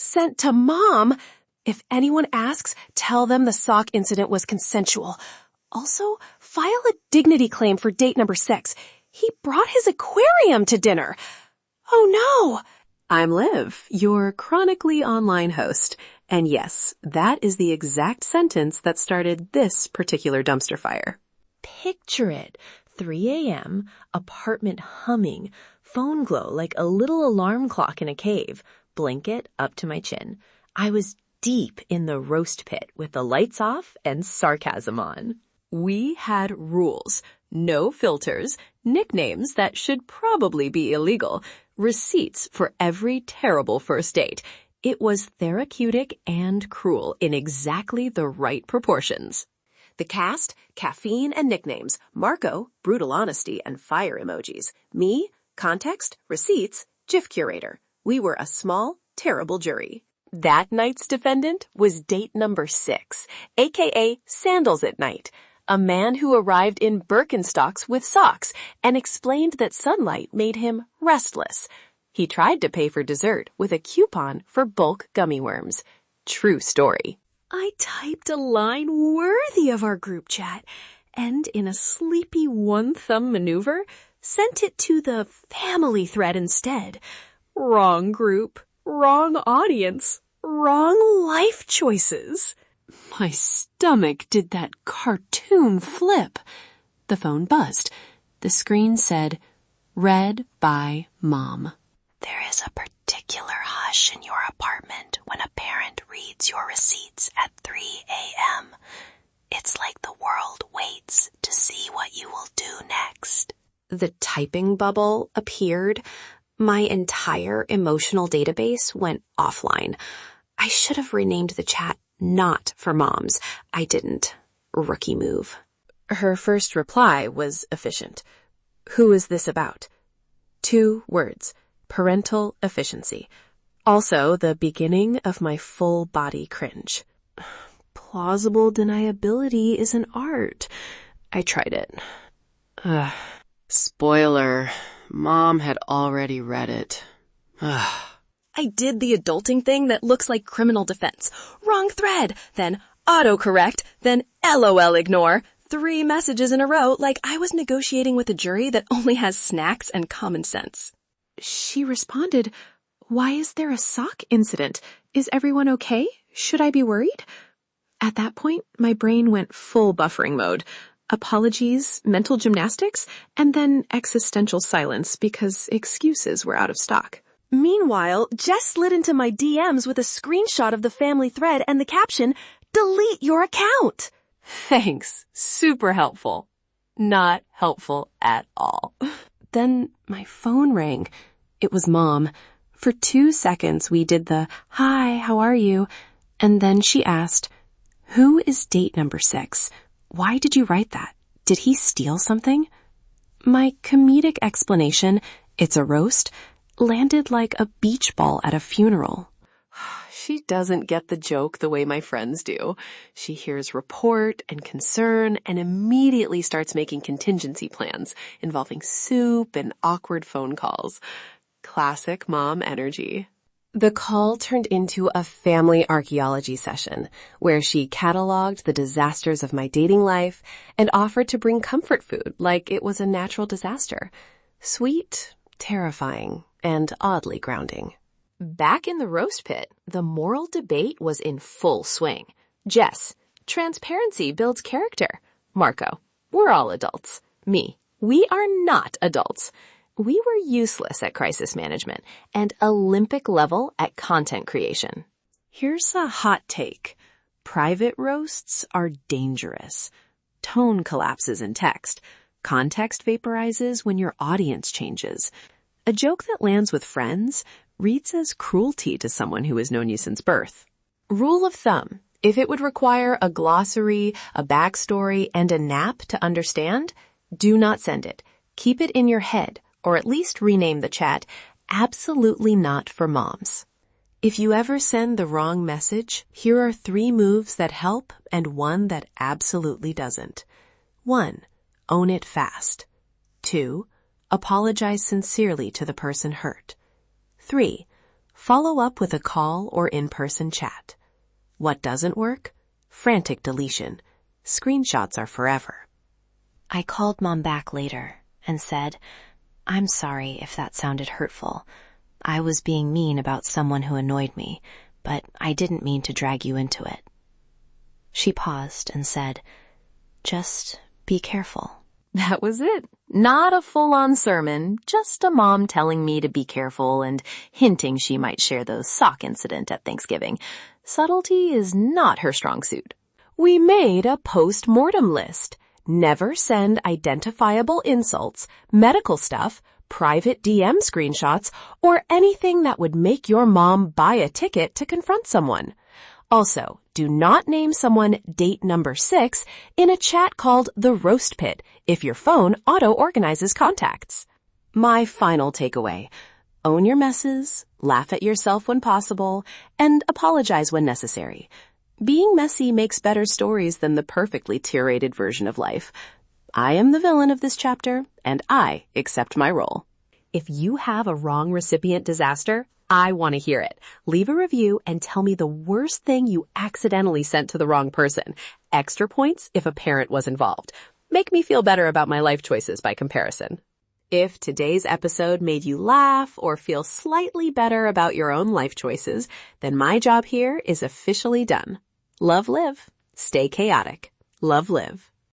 Sent to Mom. If anyone asks, tell them the sock incident was consensual. Also, file a dignity claim for date number 6. He brought his aquarium to dinner. Oh no! I'm Liv, your chronically online host. And yes, that is the exact sentence that started this particular dumpster fire. Picture it. 3 a.m., apartment humming, phone glow like a little alarm clock in a cave, blanket up to my chin. I was deep in the roast pit with the lights off and sarcasm on. We had rules, no filters, nicknames that should probably be illegal, receipts for every terrible first date. It was therapeutic and cruel in exactly the right proportions. The cast, caffeine and nicknames. Marco, brutal honesty and fire emojis. Me, context, receipts, GIF curator. We were a small, terrible jury. That night's defendant was date number 6, aka Sandals at Night, a man who arrived in Birkenstocks with socks and explained that sunlight made him restless. He tried to pay for dessert with a coupon for bulk gummy worms. True story. I typed a line worthy of our group chat and in a sleepy one-thumb maneuver, sent it to the family thread instead. Wrong group, wrong audience, wrong life choices. My stomach did that cartoon flip. The phone buzzed. The screen said, "Read by Mom." There is a particular hush in your apartment when a parent reads your receipts at 3 a.m. It's like the world waits to see what you will do next. The typing bubble appeared. My entire emotional database went offline. I should have renamed the chat Not for Moms. I didn't. Rookie move. Her first reply was efficient. Who is this about? 2 words. Parental efficiency. Also the beginning of my full body cringe. Plausible deniability is an art. I tried it. Spoiler. Mom had already read it. I did the adulting thing that looks like criminal defense. Wrong thread, then autocorrect, then LOL ignore. 3 messages in a row like I was negotiating with a jury that only has snacks and common sense. She responded, "Why is there a sock incident? Is everyone okay? Should I be worried?" At that point, my brain went full buffering mode. Apologies, mental gymnastics, and then existential silence because excuses were out of stock. Meanwhile, Jess slid into my DMs with a screenshot of the family thread and the caption, "Delete your account." Thanks. Super helpful. Not helpful at all. Then my phone rang. It was Mom. For 2 seconds, we did the, "Hi, how are you?" And then she asked, "Who is date number 6? Why did you write that? Did he steal something?" My comedic explanation, "It's a roast," landed like a beach ball at a funeral. She doesn't get the joke the way my friends do. She hears report and concern and immediately starts making contingency plans involving soup and awkward phone calls. Classic mom energy. The call turned into a family archaeology session where she cataloged the disasters of my dating life and offered to bring comfort food like it was a natural disaster. Sweet, terrifying, and oddly grounding. Back in the roast pit, the moral debate was in full swing. Jess, transparency builds character. Marco, we're all adults. Me, we are not adults. We were useless at crisis management and Olympic level at content creation. Here's a hot take. Private roasts are dangerous. Tone collapses in text. Context vaporizes when your audience changes. A joke that lands with friends reads as cruelty to someone who has known you since birth. Rule of thumb, if it would require a glossary, a backstory, and a nap to understand, do not send it. Keep it in your head, or at least rename the chat, "Absolutely Not for Moms." If you ever send the wrong message, here are 3 moves that help and 1 that absolutely doesn't. 1. Own it fast. 2. Apologize sincerely to the person hurt. 3. Follow up with a call or in-person chat. What doesn't work? Frantic deletion. Screenshots are forever. I called Mom back later and said, "I'm sorry if that sounded hurtful. I was being mean about someone who annoyed me, but I didn't mean to drag you into it." She paused and said, "Just be careful." That was it. Not a full-on sermon, just a mom telling me to be careful and hinting she might share the sock incident at Thanksgiving. Subtlety is not her strong suit. We made a post-mortem list. Never send identifiable insults, medical stuff, private DM screenshots, or anything that would make your mom buy a ticket to confront someone. Also, do not name someone date number 6 in a chat called the roast pit if your phone auto-organizes contacts. My final takeaway: own your messes, laugh at yourself when possible, and apologize when necessary. Being messy makes better stories than the perfectly curated version of life. I am the villain of this chapter, and I accept my role. If you have a wrong recipient disaster, I want to hear it. Leave a review and tell me the worst thing you accidentally sent to the wrong person. Extra points if a parent was involved. Make me feel better about my life choices by comparison. If today's episode made you laugh or feel slightly better about your own life choices, then my job here is officially done. Love, live. Stay chaotic. Love, live.